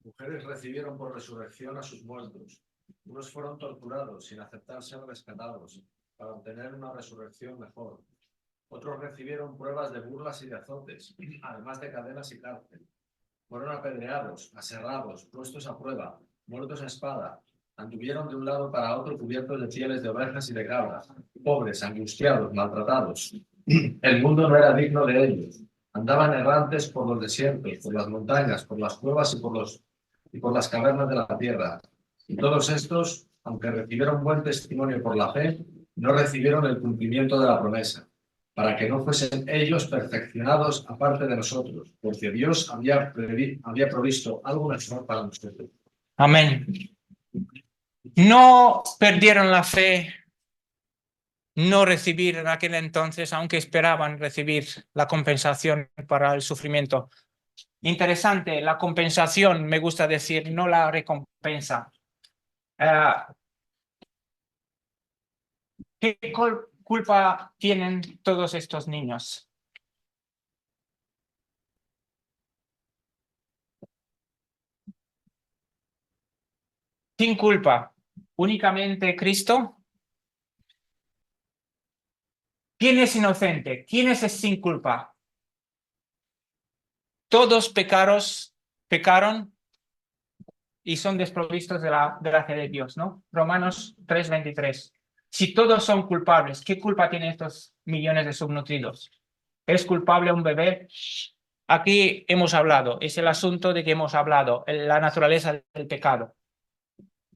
Mujeres recibieron por resurrección a sus muertos. Unos fueron torturados sin aceptar ser rescatados para obtener una resurrección mejor. Otros recibieron pruebas de burlas y de azotes, además de cadenas y cárcel. Fueron apedreados, aserrados, puestos a prueba, muertos a espada. Anduvieron de un lado para otro cubiertos de pieles de ovejas y de cabras, pobres, angustiados, maltratados. El mundo no era digno de ellos. Andaban errantes por los desiertos, por las montañas, por las cuevas y por las cavernas de la tierra. Y todos estos, aunque recibieron buen testimonio por la fe, no recibieron el cumplimiento de la promesa, para que no fuesen ellos perfeccionados aparte de nosotros, porque Dios había provisto algo mejor para nosotros. Amén. No perdieron la fe, no recibir en aquel entonces, aunque esperaban recibir la compensación para el sufrimiento. Interesante, la compensación, me gusta decir, no la recompensa. ¿Qué culpa tienen todos estos niños? Sin culpa, únicamente Cristo. ¿Quién es inocente? ¿Quién es sin culpa? Todos pecaron y son desprovistos de la gracia de Dios, ¿no? Romanos 3:23. Si todos son culpables, ¿qué culpa tienen estos millones de subnutridos? ¿Es culpable un bebé? Aquí hemos hablado, es el asunto de que hemos hablado, la naturaleza del pecado.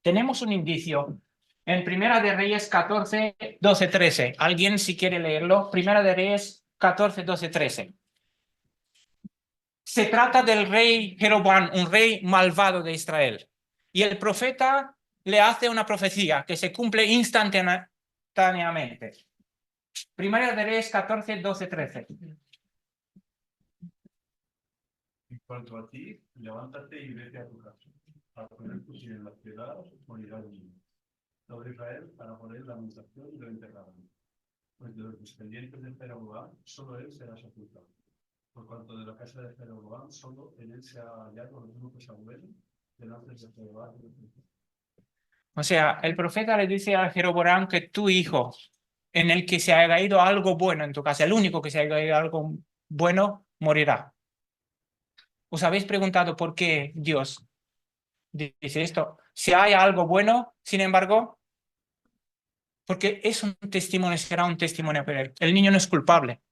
Tenemos un indicio en Primera de Reyes 14, 12, 13. ¿Alguien si quiere leerlo? Primera de Reyes 14, 12, 13. Se trata del rey Jeroboam, un rey malvado de Israel. Y el profeta le hace una profecía que se cumple instantáneamente. Primera de Reyes 14, 12, 13. En cuanto a ti, levántate y vete a tu casa. Para poner tu silla en la ciudad, morirá el niño. Todo Israel para poner la lamentación y lo enterrarán. Pues de los descendientes de Jeroboam, solo él será sepultado. Por cuanto de la casa de Jeroboam, solo en él se ha hallado lo mismo que Samuel, delante de Jehová. O sea, el profeta le dice a Jeroboam que tu hijo, en el que se haya ido algo bueno en tu casa, el único que se haya ido algo bueno, morirá. ¿Os habéis preguntado por qué Dios dice esto? Si hay algo bueno, sin embargo, porque es un testimonio, será un testimonio para él. El niño no es culpable.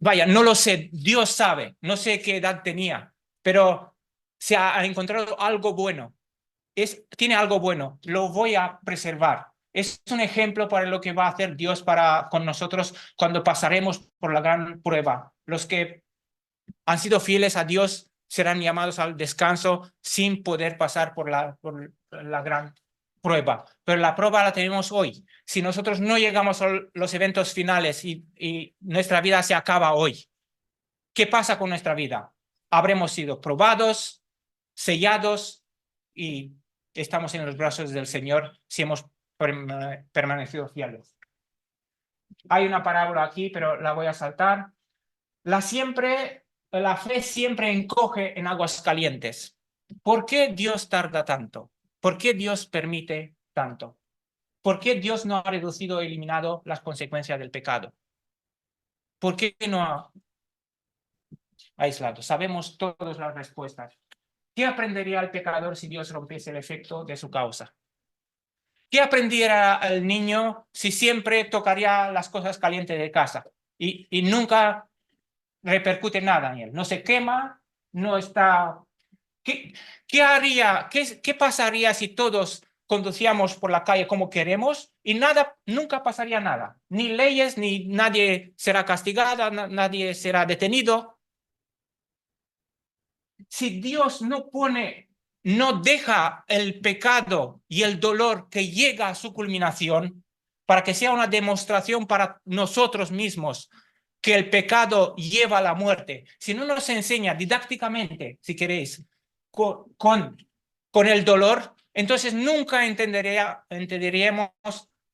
Vaya, no lo sé, Dios sabe, no sé qué edad tenía, pero se ha encontrado algo bueno. Tiene algo bueno, lo voy a preservar. Es un ejemplo para lo que va a hacer Dios con nosotros cuando pasaremos por la gran prueba. Los que han sido fieles a Dios serán llamados al descanso sin poder pasar por la gran prueba. Pero la prueba la tenemos hoy. Si nosotros no llegamos a los eventos finales y nuestra vida se acaba hoy, ¿qué pasa con nuestra vida? Habremos sido probados, sellados y estamos en los brazos del Señor si hemos permanecido fieles. Hay una parábola aquí, pero la voy a saltar. La fe siempre encoge en aguas calientes. ¿Por qué Dios tarda tanto? ¿Por qué Dios permite tanto? ¿Por qué Dios no ha reducido o eliminado las consecuencias del pecado? ¿Por qué no ha aislado? Sabemos todas las respuestas. ¿Qué aprendería el pecador si Dios rompiese el efecto de su causa? ¿Qué aprendiera el niño si siempre tocaría las cosas calientes de casa y nunca repercute nada en él? No se quema, no está... ¿Qué haría? ¿Qué pasaría si todos conducíamos por la calle como queremos y nunca pasaría nada? Ni leyes, ni nadie será castigado, nadie será detenido. Si Dios no deja el pecado y el dolor que llega a su culminación para que sea una demostración para nosotros mismos que el pecado lleva a la muerte, si no nos enseña didácticamente, si queréis, con el dolor, entonces nunca entenderíamos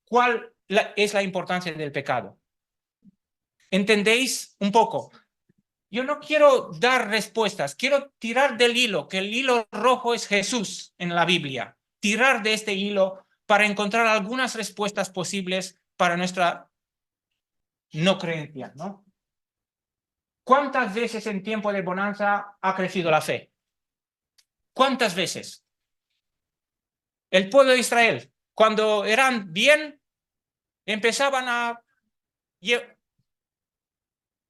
cuál es la importancia del pecado. ¿Entendéis un poco? Yo no quiero dar respuestas, quiero tirar del hilo, que el hilo rojo es Jesús en la Biblia. Tirar de este hilo para encontrar algunas respuestas posibles para nuestra no creencia, ¿no? ¿Cuántas veces en tiempo de bonanza ha crecido la fe? ¿Cuántas veces? El pueblo de Israel, cuando eran bien, empezaban a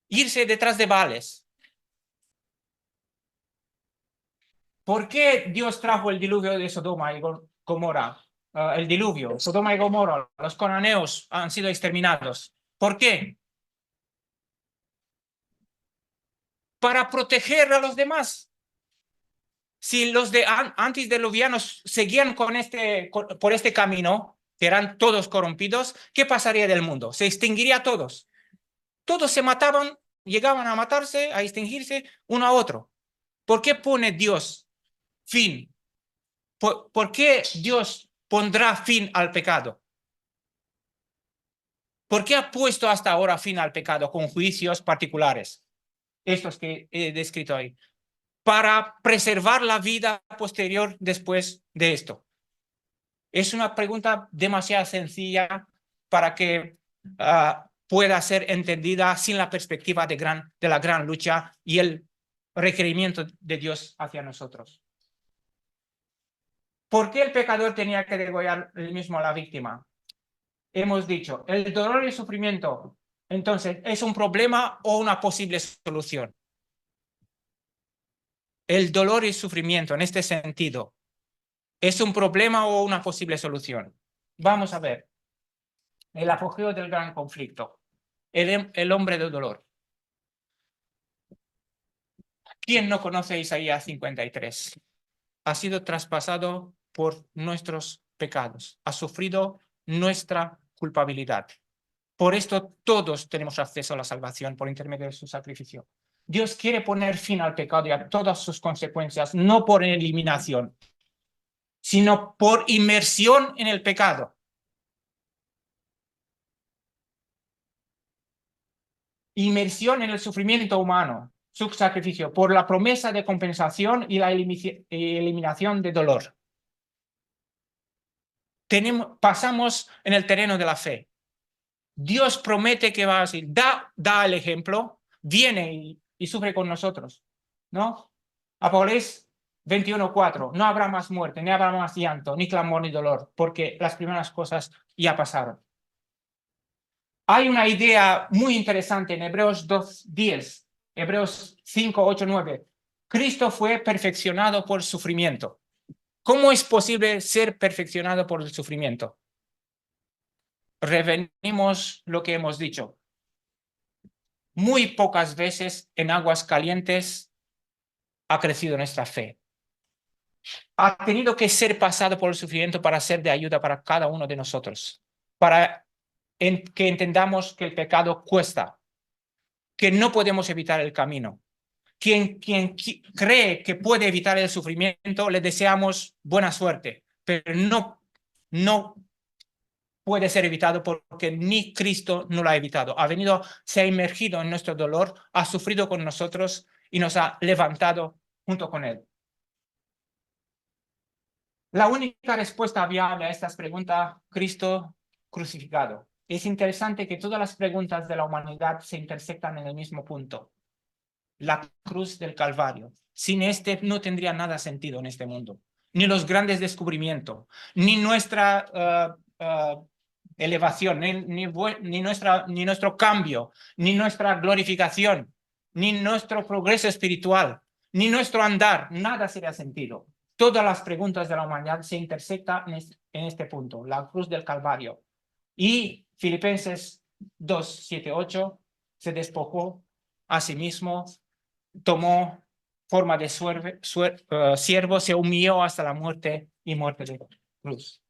irse detrás de Baales. ¿Por qué Dios trajo el diluvio de Sodoma y Gomorra? El diluvio, Sodoma y Gomorra, los cananeos han sido exterminados. ¿Por qué? Para proteger a los demás. Si los de antediluvianos seguían por este camino, que eran todos corrompidos, ¿qué pasaría del mundo? Se extinguiría todos. Todos se mataban, llegaban a matarse, a extinguirse uno a otro. ¿Por qué pone Dios fin? ¿Por qué Dios pondrá fin al pecado? ¿Por qué ha puesto hasta ahora fin al pecado con juicios particulares? Estos que he descrito ahí. Para preservar la vida posterior después de esto. Es una pregunta demasiado sencilla para que pueda ser entendida sin la perspectiva de la gran lucha y el requerimiento de Dios hacia nosotros. ¿Por qué el pecador tenía que degollar él mismo a la víctima? Hemos dicho, el dolor y el sufrimiento, entonces, ¿es un problema o una posible solución? El dolor y el sufrimiento, en este sentido, ¿es un problema o una posible solución? Vamos a ver. El apogeo del gran conflicto. El hombre del dolor. ¿Quién no conoce Isaías 53? Ha sido traspasado por nuestros pecados. Ha sufrido nuestra culpabilidad. Por esto todos tenemos acceso a la salvación por intermedio de su sacrificio. Dios quiere poner fin al pecado y a todas sus consecuencias, no por eliminación, sino por inmersión en el pecado. Inmersión en el sufrimiento humano, su sacrificio, por la promesa de compensación y la eliminación de dolor. Pasamos en el terreno de la fe. Dios promete que va a decir, da el ejemplo, viene y sufre con nosotros, ¿no? Apocalipsis 21:4, no habrá más muerte, ni habrá más llanto, ni clamor, ni dolor, porque las primeras cosas ya pasaron. Hay una idea muy interesante en Hebreos 2:10, Hebreos 5:8-9. Cristo fue perfeccionado por sufrimiento. ¿Cómo es posible ser perfeccionado por el sufrimiento? Revenimos lo que hemos dicho. Muy pocas veces en aguas calientes ha crecido nuestra fe. Ha tenido que ser pasado por el sufrimiento para ser de ayuda para cada uno de nosotros. Para que entendamos que el pecado cuesta, que no podemos evitar el camino. Quien cree que puede evitar el sufrimiento, le deseamos buena suerte, pero no puede ser evitado porque ni Cristo no lo ha evitado. Ha venido, se ha inmergido en nuestro dolor, ha sufrido con nosotros y nos ha levantado junto con él. La única respuesta viable a estas preguntas, Cristo crucificado. Es interesante que todas las preguntas de la humanidad se intersectan en el mismo punto. La cruz del Calvario. Sin este no tendría nada sentido en este mundo. Ni los grandes descubrimientos, ni nuestra elevación, ni nuestro cambio, ni nuestra glorificación, ni nuestro progreso espiritual, ni nuestro andar, nada sería sentido. Todas las preguntas de la humanidad se intersectan en este punto, la cruz del Calvario. Y Filipenses 2:7-8 se despojó a sí mismo, tomó forma de siervo, se humilló hasta la muerte y muerte de cruz.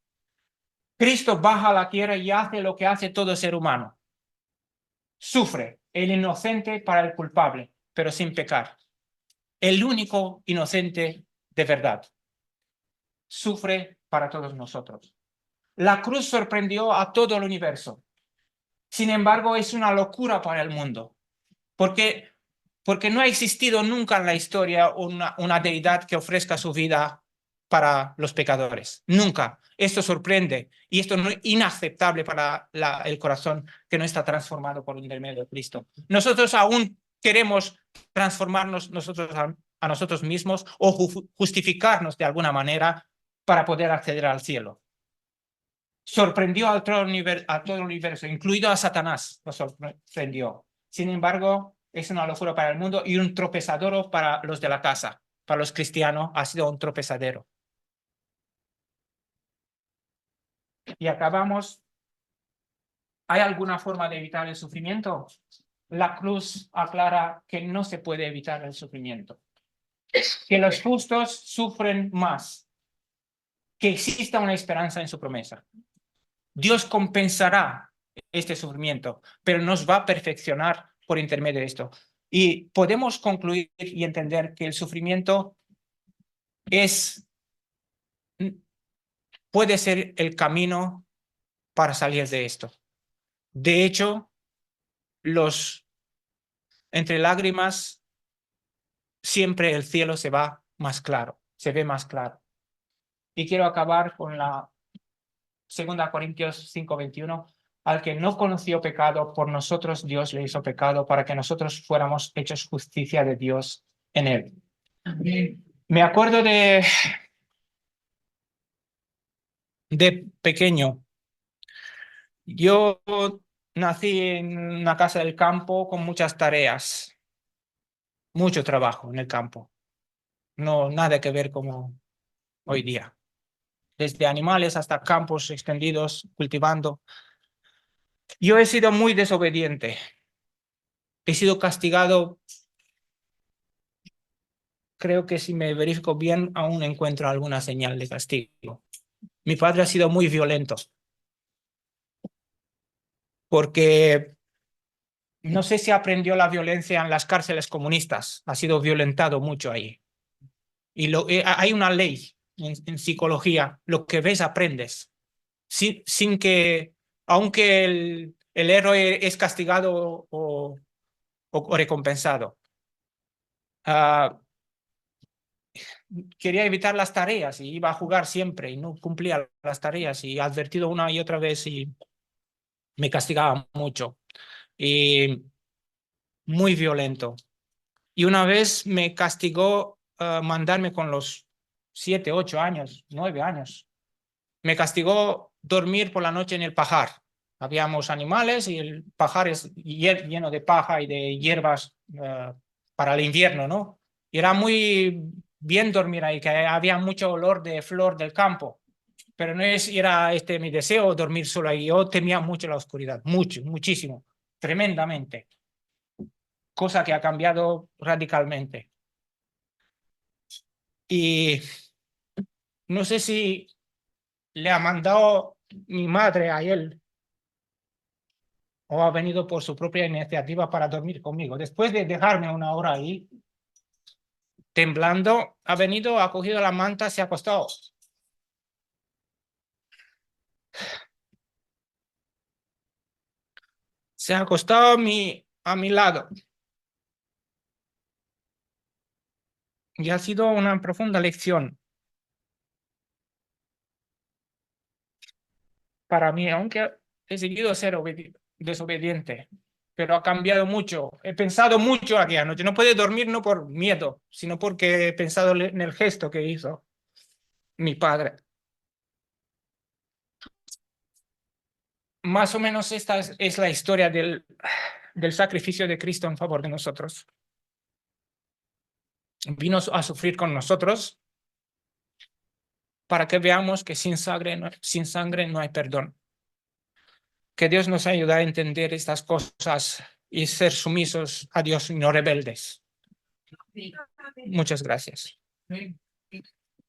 Cristo baja a la tierra y hace lo que hace todo ser humano. Sufre el inocente para el culpable, pero sin pecar. El único inocente de verdad. Sufre para todos nosotros. La cruz sorprendió a todo el universo. Sin embargo, es una locura para el mundo. Porque no ha existido nunca en la historia una deidad que ofrezca su vida para los pecadores. Nunca. Esto sorprende y esto no es inaceptable para el corazón que no está transformado por intermedio de Cristo. Nosotros aún queremos transformarnos a nosotros mismos o justificarnos de alguna manera para poder acceder al cielo. Sorprendió a todo el universo, incluido a Satanás, lo sorprendió. Sin embargo, es una locura para el mundo y un tropezadero para los de la casa. Para los cristianos ha sido un tropezadero. Y acabamos. ¿Hay alguna forma de evitar el sufrimiento? La cruz aclara que no se puede evitar el sufrimiento. Que los justos sufren más. Que exista una esperanza en su promesa. Dios compensará este sufrimiento, pero nos va a perfeccionar por intermedio de esto. Y podemos concluir y entender que el sufrimiento puede ser el camino para salir de esto. De hecho, entre lágrimas, siempre el cielo se va más claro, se ve más claro. Y quiero acabar con la 2 Corintios 5:21. Al que no conoció pecado, por nosotros Dios le hizo pecado para que nosotros fuéramos hechos justicia de Dios en él. Amén. Me acuerdo de pequeño. Yo nací en una casa del campo con muchas tareas, mucho trabajo en el campo. No, nada que ver como hoy día. Desde animales hasta campos extendidos, cultivando. Yo he sido muy desobediente. He sido castigado. Creo que si me verifico bien, aún encuentro alguna señal de castigo. Mi padre ha sido muy violento. Porque no sé si aprendió la violencia en las cárceles comunistas. Ha sido violentado mucho ahí. Y hay una ley en psicología. Lo que ves, aprendes. Sin que, aunque el héroe es castigado o recompensado. Quería evitar las tareas y iba a jugar siempre y no cumplía las tareas y advertido una y otra vez y me castigaba mucho y muy violento. Y una vez me castigó mandarme con los 7, 8 años, 9 años. Me castigó dormir por la noche en el pajar. Habíamos animales y el pajar es lleno de paja y de hierbas para el invierno, ¿no? Y era muy bien dormir ahí, que había mucho olor de flor del campo. Pero no era mi deseo dormir solo ahí. Yo temía mucho la oscuridad, muchísimo, tremendamente. Cosa que ha cambiado radicalmente. Y no sé si le ha mandado mi madre a él o ha venido por su propia iniciativa para dormir conmigo. Después de dejarme una hora ahí, temblando, ha venido, ha cogido la manta, se ha acostado. Se ha acostado a mi lado. Y ha sido una profunda lección para mí, aunque he seguido ser desobediente, pero ha cambiado mucho. He pensado mucho aquella noche. No puedo dormir no por miedo, sino porque he pensado en el gesto que hizo mi padre. Más o menos esta es la historia del sacrificio de Cristo en favor de nosotros. Vino a sufrir con nosotros para que veamos que sin sangre no hay perdón. Que Dios nos ayude a entender estas cosas y ser sumisos a Dios y no rebeldes. Muchas gracias. Amén.